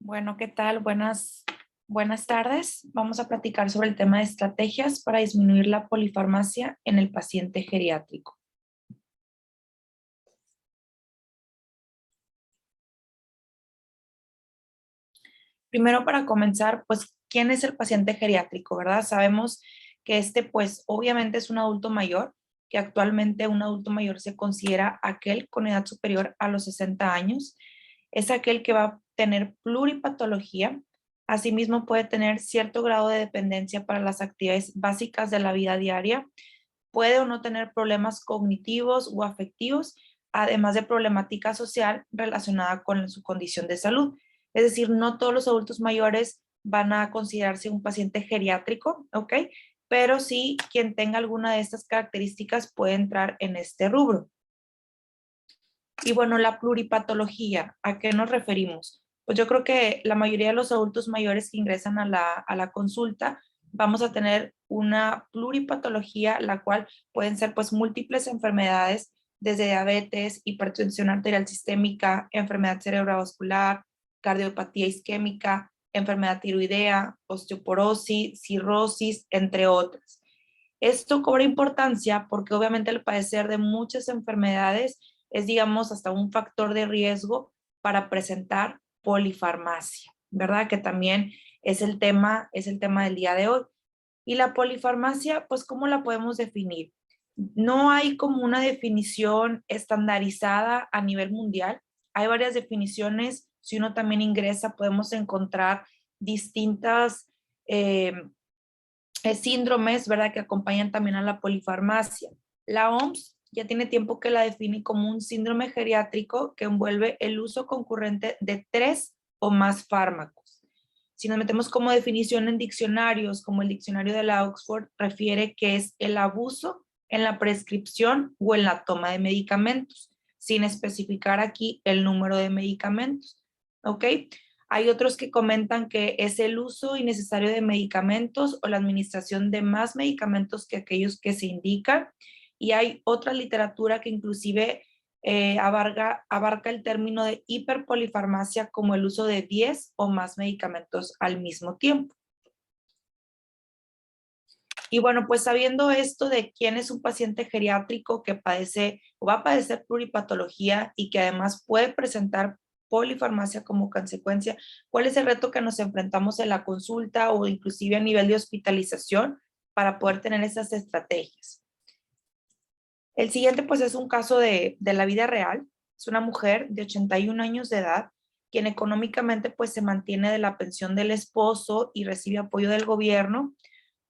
Bueno, ¿qué tal? Buenas tardes. Vamos a platicar sobre el tema de estrategias para disminuir la polifarmacia en el paciente geriátrico. Primero, para comenzar, pues, ¿quién es el paciente geriátrico, verdad? Sabemos que pues, obviamente es un adulto mayor, que actualmente un adulto mayor se considera aquel con edad superior a los 60 años. Es aquel que va a tener pluripatología. Asimismo, puede tener cierto grado de dependencia para las actividades básicas de la vida diaria. Puede o no tener problemas cognitivos o afectivos, además de problemática social relacionada con su condición de salud. Es decir, no todos los adultos mayores van a considerarse un paciente geriátrico, ¿ok? Pero sí, quien tenga alguna de estas características puede entrar en este rubro. Y bueno, la pluripatología, ¿a qué nos referimos? Pues yo creo que la mayoría de los adultos mayores que ingresan a la consulta vamos a tener una pluripatología, la cual pueden ser pues múltiples enfermedades, desde diabetes, hipertensión arterial sistémica, enfermedad cerebrovascular, cardiopatía isquémica, enfermedad tiroidea, osteoporosis, cirrosis, entre otras. Esto cobra importancia porque obviamente el padecer de muchas enfermedades es, digamos, hasta un factor de riesgo para presentar polifarmacia, ¿verdad? Que también es el tema del día de hoy. Y la polifarmacia, pues, ¿cómo la podemos definir? No hay como una definición estandarizada a nivel mundial. Hay varias definiciones. Si uno también ingresa, podemos encontrar distintas síndromes, ¿verdad? Que acompañan también a la polifarmacia. La OMS ya tiene tiempo que la define como un síndrome geriátrico que envuelve el uso concurrente de 3 o más fármacos. Si nos metemos como definición en diccionarios, como el diccionario de la Oxford, refiere que es el abuso en la prescripción o en la toma de medicamentos, sin especificar aquí el número de medicamentos. ¿Ok? Hay otros que comentan que es el uso innecesario de medicamentos o la administración de más medicamentos que aquellos que se indican. Y hay otra literatura que inclusive abarca el término de hiperpolifarmacia como el uso de 10 o más medicamentos al mismo tiempo. Y bueno, pues sabiendo esto de quién es un paciente geriátrico que padece o va a padecer pluripatología y que además puede presentar polifarmacia como consecuencia, ¿cuál es el reto que nos enfrentamos en la consulta o inclusive a nivel de hospitalización para poder tener esas estrategias? El siguiente pues es un caso de la vida real. Es una mujer de 81 años de edad, quien económicamente pues se mantiene de la pensión del esposo y recibe apoyo del gobierno.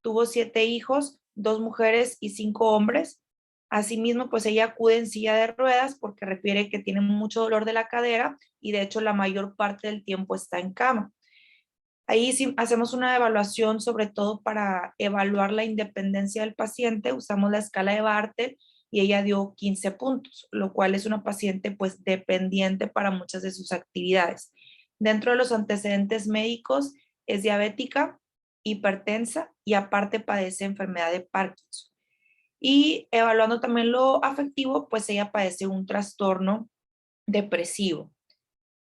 Tuvo 7 hijos, 2 mujeres y 5 hombres. Asimismo, pues ella acude en silla de ruedas porque refiere que tiene mucho dolor de la cadera y de hecho la mayor parte del tiempo está en cama. Ahí sí hacemos una evaluación, sobre todo para evaluar la independencia del paciente. Usamos la escala de Bartel y ella dio 15 puntos, lo cual es una paciente pues dependiente para muchas de sus actividades. Dentro de los antecedentes médicos es diabética, hipertensa y aparte padece enfermedad de Parkinson. Y evaluando también lo afectivo, pues ella padece un trastorno depresivo.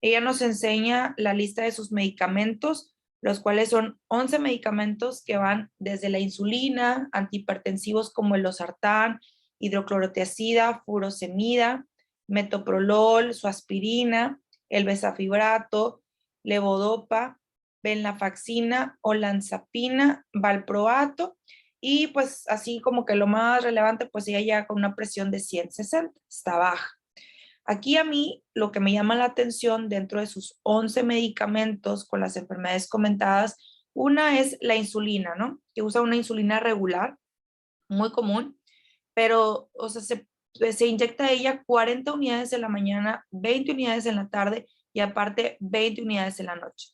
Ella nos enseña la lista de sus medicamentos, los cuales son 11 medicamentos que van desde la insulina, antihipertensivos como el losartán, hidroclorotiazida, furosemida, metoprolol, su aspirina, el bezafibrato, levodopa, venlafaxina, olanzapina, valproato, y pues así como que lo más relevante, pues ella llega con una presión de 160, está baja. Aquí a mí lo que me llama la atención dentro de sus 11 medicamentos con las enfermedades comentadas, una es la insulina, ¿no? Que usa una insulina regular, muy común, pero, o sea, se inyecta ella 40 unidades en la mañana, 20 unidades en la tarde y aparte 20 unidades en la noche.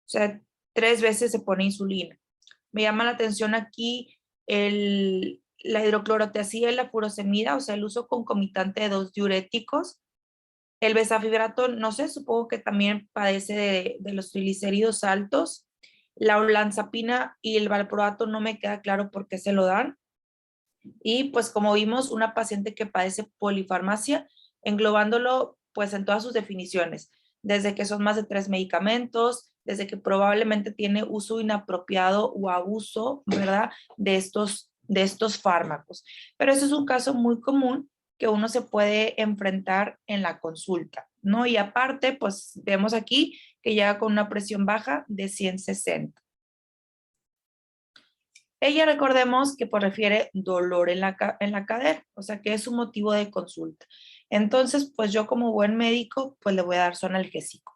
O sea, 3 veces se pone insulina. Me llama la atención aquí la hidroclorotiazida y la furosemida, o sea, el uso concomitante de 2 diuréticos. El bezafibrato, no sé, supongo que también padece de los triglicéridos altos. La olanzapina y el valproato no me queda claro por qué se lo dan. Y pues como vimos, una paciente que padece polifarmacia, englobándolo pues en todas sus definiciones, desde que son más de 3 medicamentos, desde que probablemente tiene uso inapropiado o abuso, ¿verdad? De estos fármacos. Pero eso es un caso muy común que uno se puede enfrentar en la consulta, ¿no? Y aparte, pues vemos aquí que llega con una presión baja de 160. Ella recordemos que pues refiere dolor en la cadera, o sea que es un motivo de consulta. Entonces, pues yo como buen médico, pues le voy a dar su analgésico.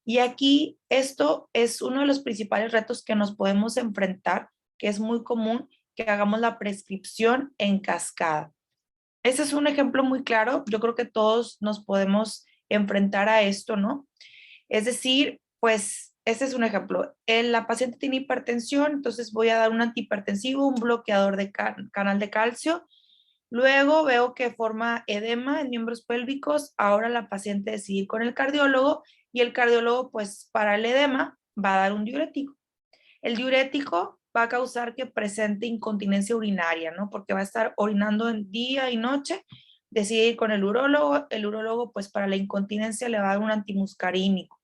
Y aquí esto es uno de los principales retos que nos podemos enfrentar, que es muy común que hagamos la prescripción en cascada. Ese es un ejemplo muy claro. Yo creo que todos nos podemos enfrentar a esto, ¿no? Es decir, pues este es un ejemplo. La paciente tiene hipertensión, entonces voy a dar un antihipertensivo, un bloqueador de canal de calcio. Luego veo que forma edema en miembros pélvicos. Ahora la paciente decide ir con el cardiólogo y el cardiólogo, pues para el edema, va a dar un diurético. El diurético va a causar que presente incontinencia urinaria, ¿no? Porque va a estar orinando en día y noche. Decide ir con el urólogo pues para la incontinencia le va a dar un antimuscarínico.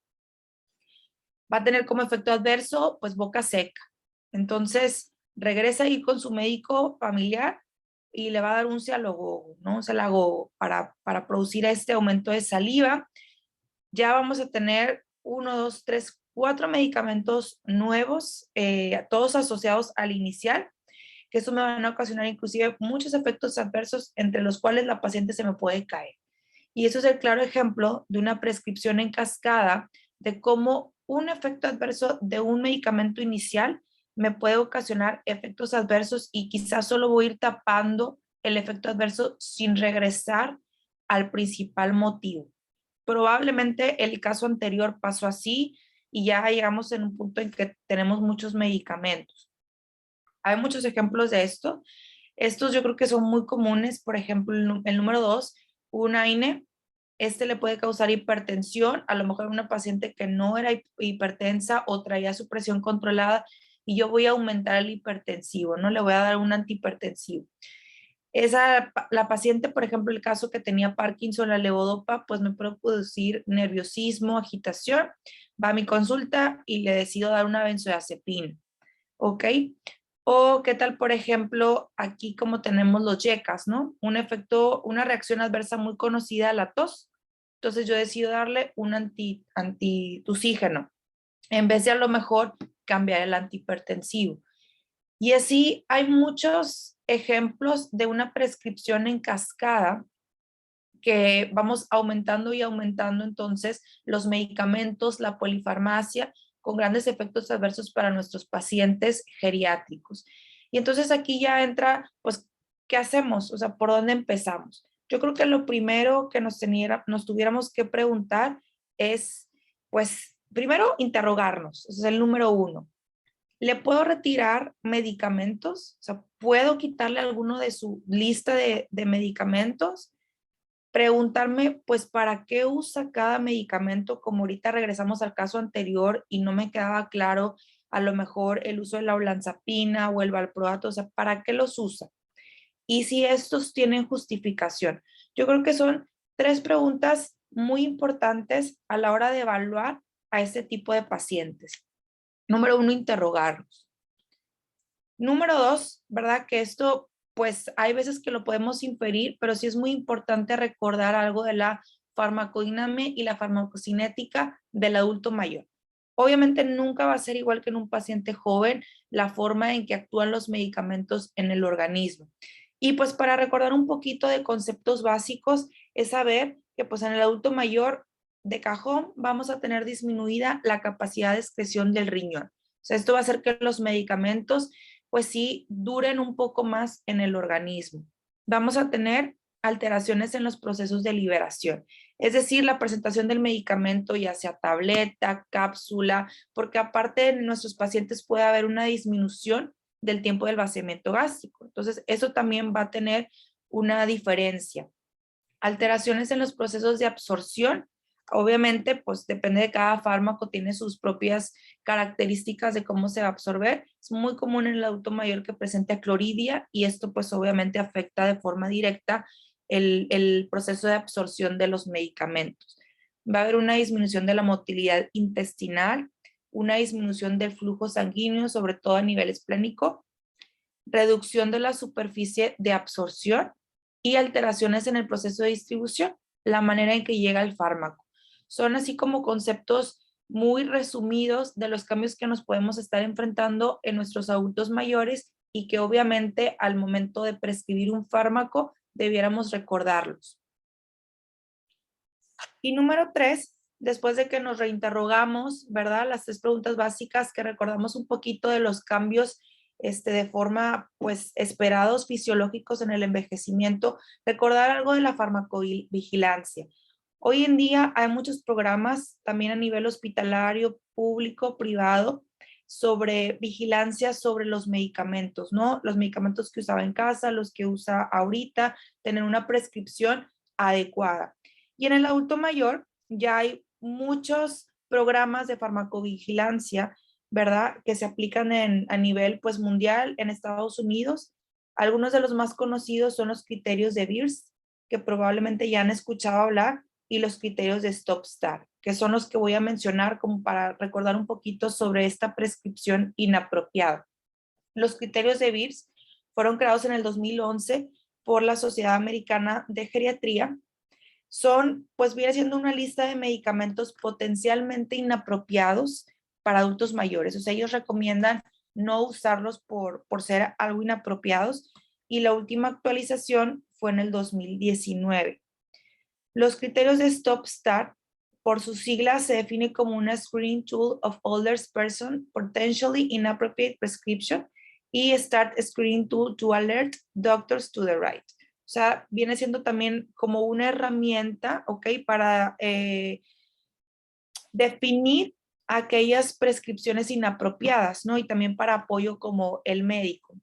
Va a tener como efecto adverso pues boca seca. Entonces regresa a ir con su médico familiar y le va a dar un cialagogo, ¿no? Un cialagogo para producir este aumento de saliva. Ya vamos a tener 1, 2, 3, 4 medicamentos nuevos, todos asociados al inicial, que eso me van a ocasionar inclusive muchos efectos adversos, entre los cuales la paciente se me puede caer. Y eso es el claro ejemplo de una prescripción en cascada de cómo un efecto adverso de un medicamento inicial me puede ocasionar efectos adversos y quizás solo voy a ir tapando el efecto adverso sin regresar al principal motivo. Probablemente el caso anterior pasó así y ya llegamos en un punto en que tenemos muchos medicamentos. Hay muchos ejemplos de esto. Estos yo creo que son muy comunes. Por ejemplo, el número 2, un AINE. Este le puede causar hipertensión, a lo mejor una paciente que no era hipertensa o traía su presión controlada y yo voy a aumentar el hipertensivo, ¿no? Le voy a dar un antihipertensivo. La paciente, por ejemplo, el caso que tenía Parkinson, la levodopa, pues me puede producir nerviosismo, agitación. Va a mi consulta y le decido dar una benzodiazepina, ¿ok? O qué tal, por ejemplo, aquí como tenemos los YECAS, ¿no? Un efecto, una reacción adversa muy conocida a la tos. Entonces yo decido darle un antitusígeno en vez de a lo mejor cambiar el antihipertensivo. Y así hay muchos ejemplos de una prescripción en cascada que vamos aumentando y aumentando entonces los medicamentos, la polifarmacia, con grandes efectos adversos para nuestros pacientes geriátricos. Y entonces aquí ya entra, pues, ¿qué hacemos? O sea, ¿por dónde empezamos? Yo creo que lo primero que nos tuviéramos que preguntar es, pues, primero interrogarnos, ese es el número 1. ¿Le puedo retirar medicamentos? O sea, ¿puedo quitarle alguno de su lista de medicamentos? Preguntarme, pues, ¿para qué usa cada medicamento? Como ahorita regresamos al caso anterior y no me quedaba claro a lo mejor el uso de la olanzapina o el valproato, o sea, ¿para qué los usa? Y si estos tienen justificación. Yo creo que son 3 preguntas muy importantes a la hora de evaluar a este tipo de pacientes. Número 1, interrogarlos. Número 2, ¿verdad? Que esto, pues hay veces que lo podemos inferir, pero sí es muy importante recordar algo de la farmacodinámica y la farmacocinética del adulto mayor. Obviamente nunca va a ser igual que en un paciente joven la forma en que actúan los medicamentos en el organismo. Y pues para recordar un poquito de conceptos básicos, es saber que pues en el adulto mayor de cajón vamos a tener disminuida la capacidad de excreción del riñón. O sea, esto va a hacer que los medicamentos pues sí duren un poco más en el organismo. Vamos a tener alteraciones en los procesos de liberación, es decir, la presentación del medicamento, ya sea tableta, cápsula, porque aparte en nuestros pacientes puede haber una disminución del tiempo del vaciamiento gástrico. Entonces, eso también va a tener una diferencia. Alteraciones en los procesos de absorción. Obviamente, pues depende de cada fármaco, tiene sus propias características de cómo se va a absorber. Es muy común en el adulto mayor que presente cloridia y esto pues obviamente afecta de forma directa el proceso de absorción de los medicamentos. Va a haber una disminución de la motilidad intestinal, una disminución del flujo sanguíneo, sobre todo a nivel esplénico, reducción de la superficie de absorción y alteraciones en el proceso de distribución, la manera en que llega el fármaco. Son así como conceptos muy resumidos de los cambios que nos podemos estar enfrentando en nuestros adultos mayores y que obviamente al momento de prescribir un fármaco debiéramos recordarlos. Y número 3, después de que nos reinterrogamos, ¿verdad? Las 3 preguntas básicas, que recordamos un poquito de los cambios de forma, pues, esperados fisiológicos en el envejecimiento, recordar algo de la farmacovigilancia. Hoy en día hay muchos programas, también a nivel hospitalario, público, privado, sobre vigilancia sobre los medicamentos, ¿no? Los medicamentos que usaba en casa, los que usa ahorita, tener una prescripción adecuada. Y en el adulto mayor ya hay muchos programas de farmacovigilancia, ¿verdad? Que se aplican a nivel pues mundial en Estados Unidos. Algunos de los más conocidos son los criterios de Beers, que probablemente ya han escuchado hablar, y los criterios de Stop Start, que son los que voy a mencionar como para recordar un poquito sobre esta prescripción inapropiada. Los criterios de Beers fueron creados en el 2011 por la Sociedad Americana de Geriatría. Son, pues viene siendo una lista de medicamentos potencialmente inapropiados para adultos mayores. O sea, ellos recomiendan no usarlos por ser algo inapropiados, y la última actualización fue en el 2019. Los criterios de Stop Start, por sus siglas, se define como una screening tool of older person potentially inappropriate prescription, y Start Screening Tool to alert doctors to the right. O sea, viene siendo también como una herramienta, ¿ok? Para definir aquellas prescripciones inapropiadas, ¿no? Y también para apoyo como el médico.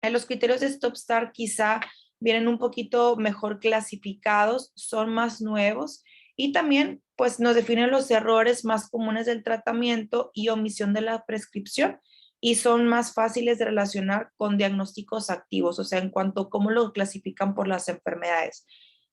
En los criterios de Stop Start quizá vienen un poquito mejor clasificados, son más nuevos, y también pues nos definen los errores más comunes del tratamiento y omisión de la prescripción, y son más fáciles de relacionar con diagnósticos activos, o sea, en cuanto a cómo lo clasifican por las enfermedades.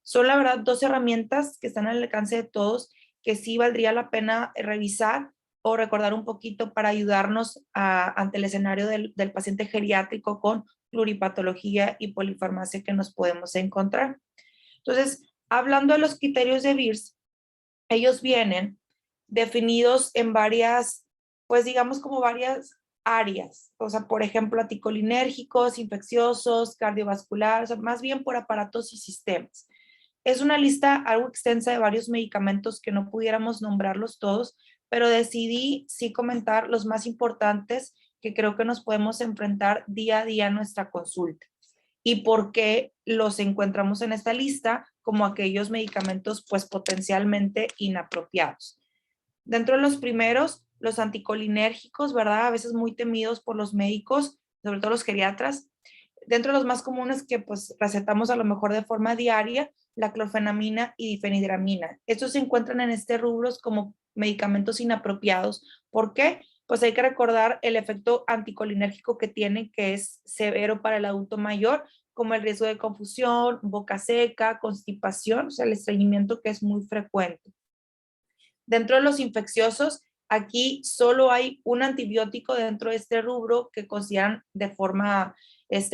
Son la verdad 2 herramientas que están al alcance de todos, que sí valdría la pena revisar o recordar un poquito para ayudarnos ante el escenario del paciente geriátrico con pluripatología y polifarmacia que nos podemos encontrar. Entonces, hablando de los criterios de Beers, ellos vienen definidos en varias, pues digamos como varias áreas. O sea, por ejemplo, anticolinérgicos, infecciosos, cardiovasculares, o sea, más bien por aparatos y sistemas. Es una lista algo extensa de varios medicamentos que no pudiéramos nombrarlos todos, pero decidí sí comentar los más importantes que creo que nos podemos enfrentar día a día en nuestra consulta, y por qué los encontramos en esta lista como aquellos medicamentos pues potencialmente inapropiados. Dentro de los primeros, los anticolinérgicos, ¿verdad? A veces muy temidos por los médicos, sobre todo los geriatras. Dentro de los más comunes que pues recetamos a lo mejor de forma diaria, la clorfenamina y difenhidramina. Estos se encuentran en este rubros como medicamentos inapropiados. ¿Por qué? Pues hay que recordar el efecto anticolinérgico que tienen, que es severo para el adulto mayor, como el riesgo de confusión, boca seca, constipación, o sea, el estreñimiento que es muy frecuente. Dentro de los infecciosos, aquí solo hay un antibiótico dentro de este rubro que consideran de forma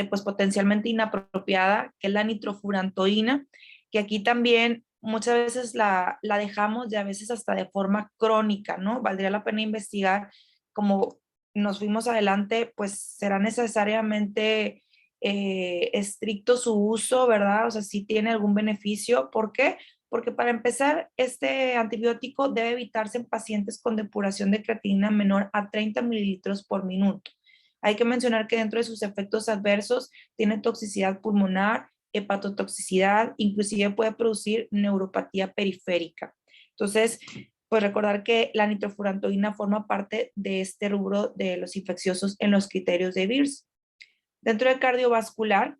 pues potencialmente inapropiada, que es la nitrofurantoína, que aquí también muchas veces la dejamos, y a veces hasta de forma crónica, ¿no? Valdría la pena investigar, como nos fuimos adelante, pues será necesariamente estricto su uso, ¿verdad? O sea, si tiene algún beneficio. ¿Por qué? Porque para empezar, este antibiótico debe evitarse en pacientes con depuración de creatinina menor a 30 mililitros por minuto. Hay que mencionar que dentro de sus efectos adversos tiene toxicidad pulmonar, hepatotoxicidad, inclusive puede producir neuropatía periférica. Entonces, pues recordar que la nitrofurantoína forma parte de este rubro de los infecciosos en los criterios de Beers. Dentro del cardiovascular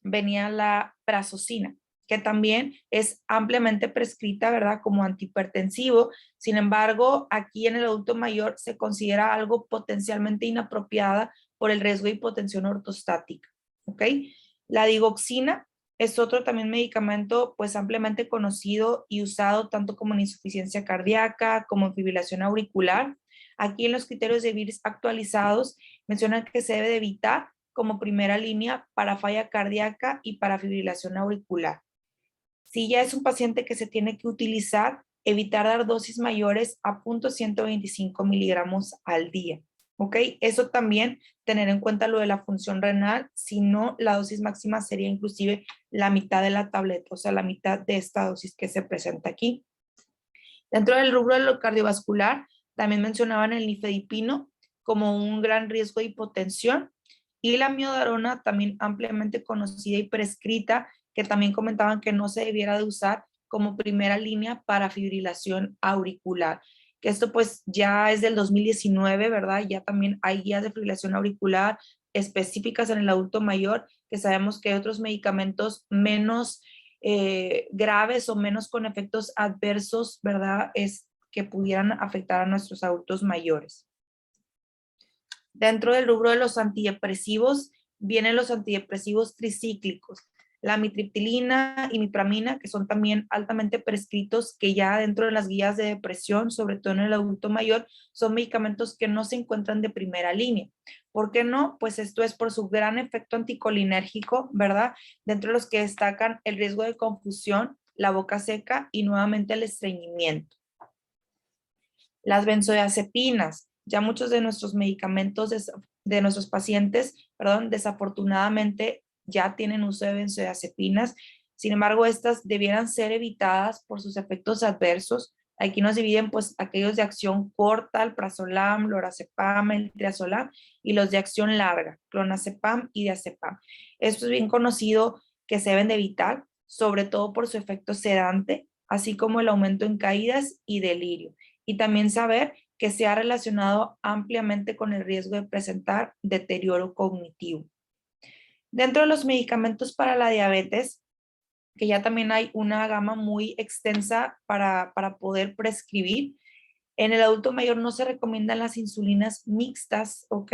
venía la prazosina, que también es ampliamente prescrita, ¿verdad? Como antihipertensivo. Sin embargo, aquí en el adulto mayor se considera algo potencialmente inapropiada por el riesgo de hipotensión ortostática, ¿ok? La digoxina es otro también medicamento pues ampliamente conocido y usado tanto como en insuficiencia cardíaca como en fibrilación auricular. Aquí en los criterios de VIRS actualizados mencionan que se debe de evitar como primera línea para falla cardíaca y para fibrilación auricular. Si ya es un paciente que se tiene que utilizar, evitar dar dosis mayores a 0.125 miligramos al día. ¿Ok? Eso también tener en cuenta lo de la función renal, si no, la dosis máxima sería inclusive la mitad de la tableta, o sea, la mitad de esta dosis que se presenta aquí. Dentro del rubro de lo cardiovascular, también mencionaban el nifedipino como un gran riesgo de hipotensión y la miodarona, también ampliamente conocida y prescrita, que también comentaban que no se debiera de usar como primera línea para fibrilación auricular. Que esto pues ya es del 2019, ¿verdad? Ya también hay guías de fibrilación auricular específicas en el adulto mayor, que sabemos que hay otros medicamentos menos graves o menos con efectos adversos, ¿verdad? Es que pudieran afectar a nuestros adultos mayores. Dentro del rubro de los antidepresivos, vienen los antidepresivos tricíclicos, la amitriptilina y mipramina, que son también altamente prescritos, que ya dentro de las guías de depresión, sobre todo en el adulto mayor, son medicamentos que no se encuentran de primera línea. ¿Por qué no? Pues esto es por su gran efecto anticolinérgico, ¿verdad? Dentro de los que destacan el riesgo de confusión, la boca seca y nuevamente el estreñimiento. Las benzodiazepinas, ya muchos de nuestros medicamentos de nuestros pacientes, perdón, desafortunadamente ya tienen uso de benzodiazepinas. Sin embargo, estas debieran ser evitadas por sus efectos adversos. Aquí nos dividen pues aquellos de acción corta, el prazolam, lorazepam, el triazolam, y los de acción larga, clonazepam y diazepam. Esto es bien conocido que se deben de evitar, sobre todo por su efecto sedante, así como el aumento en caídas y delirio. Y también saber que se ha relacionado ampliamente con el riesgo de presentar deterioro cognitivo. Dentro de los medicamentos para la diabetes, que ya también hay una gama muy extensa para poder prescribir, en el adulto mayor no se recomiendan las insulinas mixtas, ¿ok?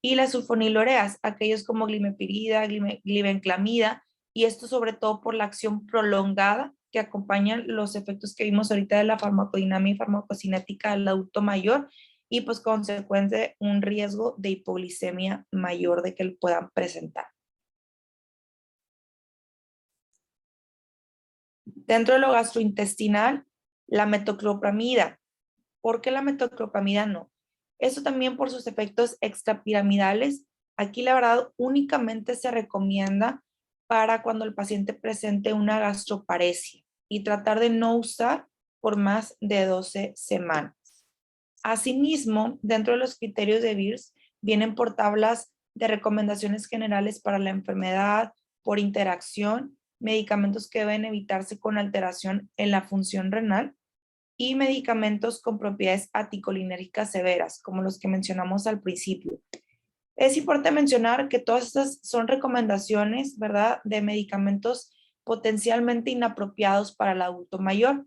Y las sulfonilureas, aquellos como glimepirida, glibenclamida, y esto sobre todo por la acción prolongada que acompañan los efectos que vimos ahorita de la farmacodinámica y farmacocinética del adulto mayor y pues consecuente un riesgo de hipoglicemia mayor de que lo puedan presentar. Dentro de lo gastrointestinal, la metoclopramida. ¿Por qué la metoclopramida no? Eso también por sus efectos extrapiramidales. Aquí la verdad únicamente se recomienda para cuando el paciente presente una gastroparesia y tratar de no usar por más de 12 semanas. Asimismo, dentro de los criterios de VIRS vienen por tablas de recomendaciones generales para la enfermedad, por interacción, medicamentos que deben evitarse con alteración en la función renal y medicamentos con propiedades anticolinérgicas severas, como los que mencionamos al principio. Es importante mencionar que todas estas son recomendaciones, ¿verdad?, de medicamentos potencialmente inapropiados para el adulto mayor.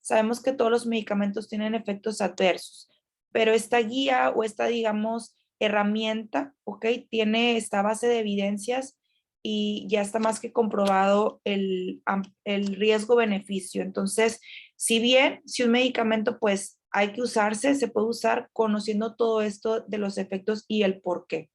Sabemos que todos los medicamentos tienen efectos adversos, pero esta guía o esta, digamos, herramienta, ¿ok?, tiene esta base de evidencias y ya está más que comprobado el riesgo-beneficio. Entonces, si bien, si un medicamento pues hay que usarse, se puede usar conociendo todo esto de los efectos y el por qué.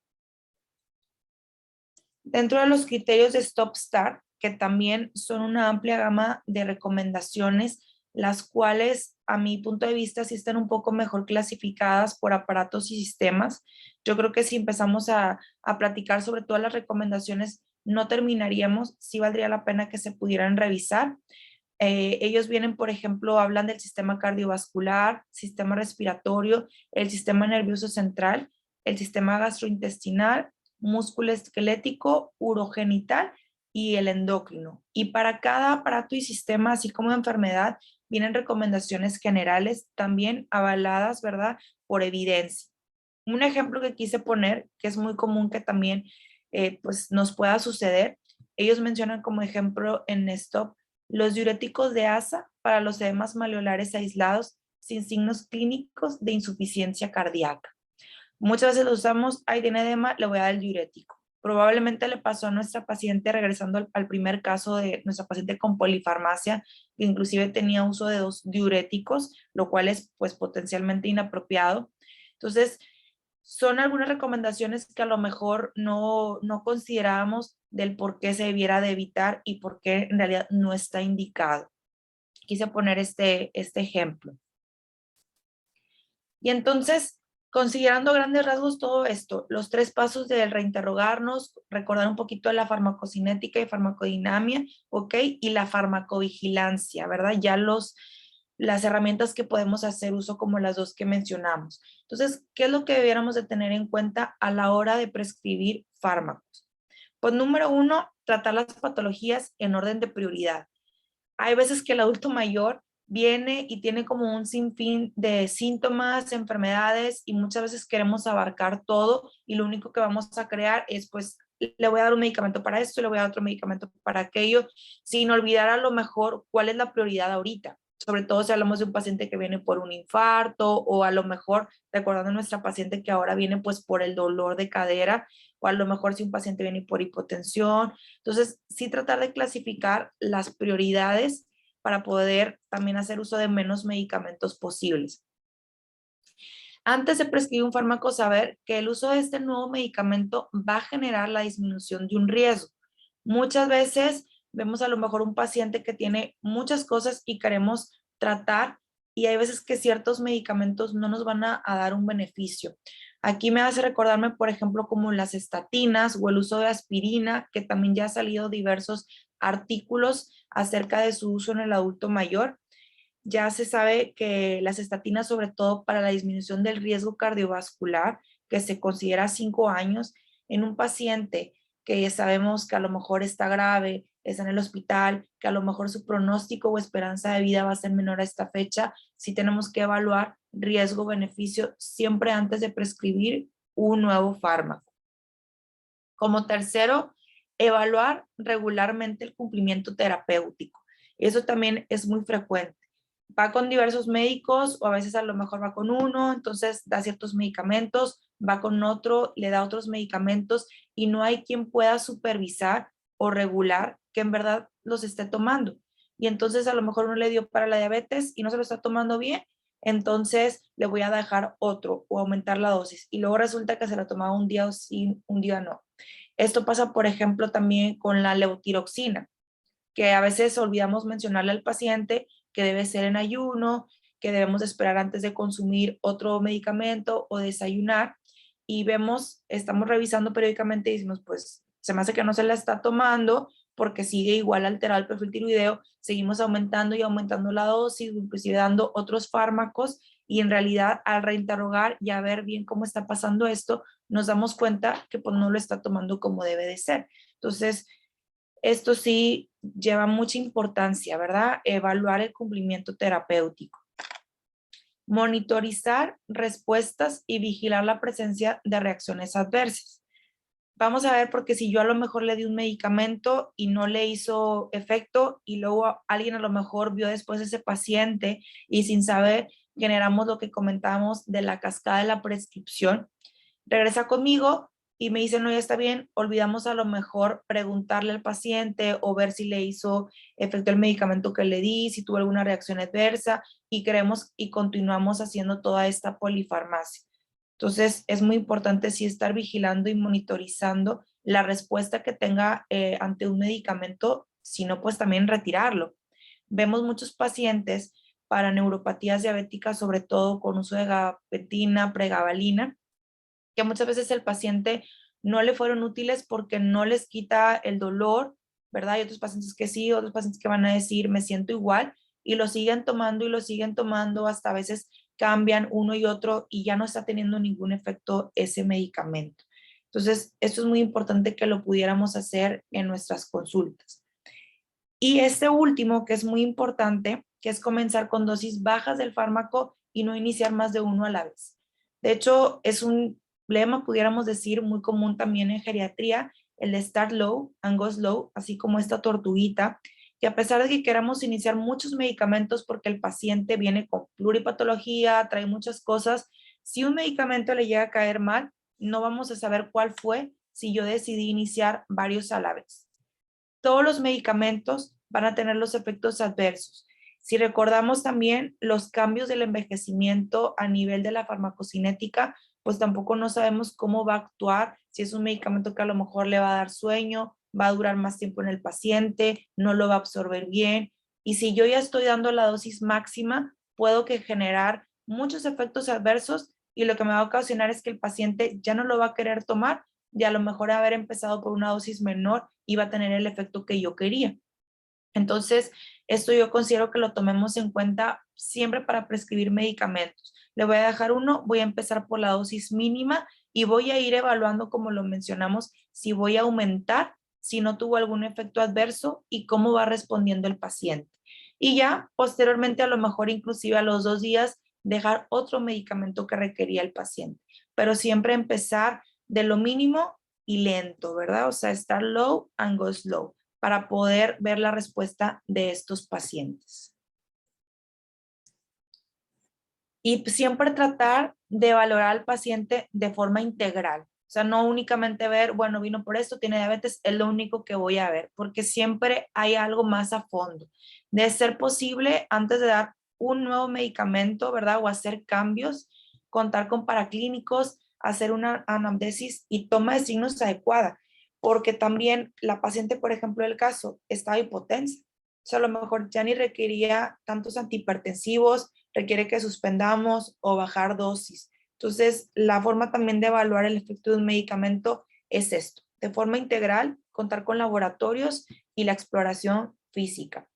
Dentro de los criterios de Stop Start, que también son una amplia gama de recomendaciones, las cuales a mi punto de vista sí están un poco mejor clasificadas por aparatos y sistemas. Yo creo que si empezamos a platicar sobre todas las recomendaciones, no terminaríamos, sí valdría la pena que se pudieran revisar. Ellos vienen, por ejemplo, hablan del sistema cardiovascular, sistema respiratorio, el sistema nervioso central, el sistema gastrointestinal, músculo esquelético, urogenital y el endocrino. Y para cada aparato y sistema, así como enfermedad, vienen recomendaciones generales también avaladas, ¿verdad?, por evidencia. Un ejemplo que quise poner, que es muy común que también pues nos pueda suceder, ellos mencionan como ejemplo en STOP los diuréticos de ASA para los edemas maleolares aislados sin signos clínicos de insuficiencia cardíaca. Muchas veces lo usamos, ahí tiene edema, le voy a dar el diurético. Probablemente le pasó a nuestra paciente, regresando al primer caso de nuestra paciente con polifarmacia, que inclusive tenía uso de 2 diuréticos, lo cual es pues potencialmente inapropiado. Entonces, son algunas recomendaciones que a lo mejor no considerábamos del por qué se debiera de evitar y por qué en realidad no está indicado. Quise poner este ejemplo. Y entonces, considerando a grandes rasgos todo esto, los 3 pasos del reinterrogarnos, recordar un poquito de la farmacocinética y farmacodinamia, ¿ok? Y la farmacovigilancia, ¿verdad? Ya las herramientas que podemos hacer uso como las 2 que mencionamos. Entonces, ¿qué es lo que debiéramos de tener en cuenta a la hora de prescribir fármacos? Pues número 1, tratar las patologías en orden de prioridad. Hay veces que el adulto mayor viene y tiene como un sinfín de síntomas, enfermedades y muchas veces queremos abarcar todo y lo único que vamos a crear es pues le voy a dar un medicamento para esto, le voy a dar otro medicamento para aquello, sin olvidar a lo mejor cuál es la prioridad ahorita. Sobre todo si hablamos de un paciente que viene por un infarto o a lo mejor recordando a nuestra paciente que ahora viene pues por el dolor de cadera o a lo mejor si un paciente viene por hipotensión. Entonces, sí tratar de clasificar las prioridades para poder también hacer uso de menos medicamentos posibles. Antes de prescribir un fármaco, saber que el uso de este nuevo medicamento va a generar la disminución de un riesgo. Muchas veces vemos a lo mejor un paciente que tiene muchas cosas y queremos tratar y hay veces que ciertos medicamentos no nos van a dar un beneficio. Aquí me hace recordarme, por ejemplo, como las estatinas o el uso de aspirina, que también ya ha salido diversos artículos acerca de su uso en el adulto mayor. Ya se sabe que las estatinas, sobre todo para la disminución del riesgo cardiovascular, que se considera 5 años, en un paciente que sabemos que a lo mejor está grave, está en el hospital, que a lo mejor su pronóstico o esperanza de vida va a ser menor a esta fecha, sí tenemos que evaluar riesgo-beneficio siempre antes de prescribir un nuevo fármaco. Como tercero, evaluar regularmente el cumplimiento terapéutico. Eso también es muy frecuente. Va con diversos médicos o a veces a lo mejor va con uno, entonces da ciertos medicamentos, va con otro, le da otros medicamentos y no hay quien pueda supervisar o regular que en verdad los esté tomando. Y entonces a lo mejor uno le dio para la diabetes y no se lo está tomando bien, entonces le voy a dejar otro o aumentar la dosis. Y luego resulta que se la tomaba un día o sí, un día no. Esto pasa, por ejemplo, también con la levotiroxina, que a veces olvidamos mencionarle al paciente que debe ser en ayuno, que debemos esperar antes de consumir otro medicamento o desayunar y vemos, estamos revisando periódicamente y decimos, pues se me hace que no se la está tomando porque sigue igual alterado el perfil tiroideo, seguimos aumentando y aumentando la dosis, inclusive dando otros fármacos y en realidad al reinterrogar y a ver bien cómo está pasando esto, nos damos cuenta que pues no lo está tomando como debe de ser. Entonces, esto sí lleva mucha importancia, ¿verdad? Evaluar el cumplimiento terapéutico. Monitorizar respuestas y vigilar la presencia de reacciones adversas. Vamos a ver, porque si yo a lo mejor le di un medicamento y no le hizo efecto y luego alguien a lo mejor vio después ese paciente y sin saber generamos lo que comentábamos de la cascada de la prescripción, regresa conmigo y me dice, no, ya está bien, olvidamos a lo mejor preguntarle al paciente o ver si le hizo efecto el medicamento que le di, si tuvo alguna reacción adversa y creemos y continuamos haciendo toda esta polifarmacia. Entonces, es muy importante sí estar vigilando y monitorizando la respuesta que tenga ante un medicamento, si no, pues también retirarlo. Vemos muchos pacientes para neuropatías diabéticas, sobre todo con uso de gabapentina, pregabalina, que muchas veces el paciente no le fueron útiles porque no les quita el dolor, ¿verdad? Hay otros pacientes que sí, otros pacientes que van a decir, me siento igual, y lo siguen tomando y lo siguen tomando, hasta a veces cambian uno y otro y ya no está teniendo ningún efecto ese medicamento. Entonces, esto es muy importante que lo pudiéramos hacer en nuestras consultas. Y este último, que es muy importante, que es comenzar con dosis bajas del fármaco y no iniciar más de uno a la vez. De hecho, es un lema, pudiéramos decir, muy común también en geriatría, el de start low and go slow, así como esta tortuguita, que a pesar de que queramos iniciar muchos medicamentos porque el paciente viene con pluripatología, trae muchas cosas, si un medicamento le llega a caer mal, no vamos a saber cuál fue si yo decidí iniciar varios a la vez. Todos los medicamentos van a tener los efectos adversos. Si recordamos también los cambios del envejecimiento a nivel de la farmacocinética, pues tampoco no sabemos cómo va a actuar, si es un medicamento que a lo mejor le va a dar sueño, va a durar más tiempo en el paciente, no lo va a absorber bien. Y si yo ya estoy dando la dosis máxima, puedo que generar muchos efectos adversos y lo que me va a ocasionar es que el paciente ya no lo va a querer tomar y a lo mejor haber empezado por una dosis menor iba a tener el efecto que yo quería. Entonces, esto yo considero que lo tomemos en cuenta siempre para prescribir medicamentos. Le voy a dejar uno, voy a empezar por la dosis mínima y voy a ir evaluando, como lo mencionamos, si voy a aumentar, si no tuvo algún efecto adverso y cómo va respondiendo el paciente. Y ya posteriormente, a lo mejor inclusive a los 2 días, dejar otro medicamento que requería el paciente. Pero siempre empezar de lo mínimo y lento, ¿verdad? O sea, estar low and go slow para poder ver la respuesta de estos pacientes. Y siempre tratar de valorar al paciente de forma integral. O sea, no únicamente ver, bueno, vino por esto, tiene diabetes, es lo único que voy a ver, porque siempre hay algo más a fondo. De ser posible, antes de dar un nuevo medicamento, ¿verdad? O hacer cambios, contar con paraclínicos, hacer una anamnesis y toma de signos adecuada, porque también la paciente, por ejemplo, el caso, estaba hipotensa. O sea, a lo mejor ya ni requería tantos antihipertensivos, requiere que suspendamos o bajar dosis. Entonces, la forma también de evaluar el efecto de un medicamento es esto, de forma integral, contar con laboratorios y la exploración física.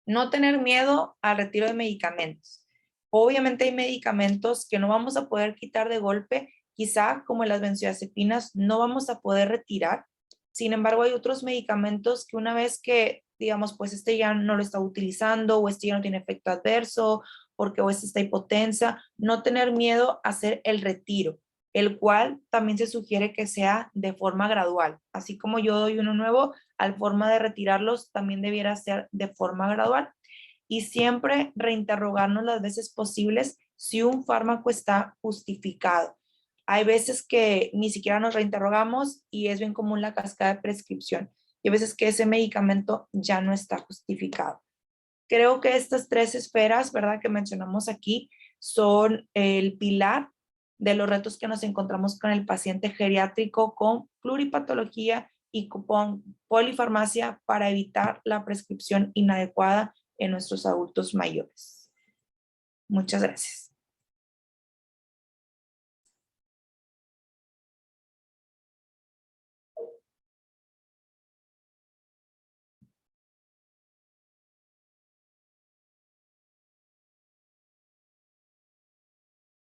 No tener miedo al retiro de medicamentos. Obviamente hay medicamentos que no vamos a poder quitar de golpe, quizá como las benzodiazepinas no vamos a poder retirar. Sin embargo, hay otros medicamentos que una vez que, digamos, pues este ya no lo está utilizando o este ya no tiene efecto adverso porque o este está hipotensa, no tener miedo a hacer el retiro, el cual también se sugiere que sea de forma gradual. Así como yo doy uno nuevo, al forma de retirarlos también debiera ser de forma gradual y siempre reinterrogarnos las veces posibles si un fármaco está justificado. Hay veces que ni siquiera nos reinterrogamos y es bien común la cascada de prescripción y hay veces que ese medicamento ya no está justificado. Creo que estas tres esferas, ¿verdad?, que mencionamos aquí son el pilar de los retos que nos encontramos con el paciente geriátrico con pluripatología y con polifarmacia para evitar la prescripción inadecuada en nuestros adultos mayores. Muchas gracias.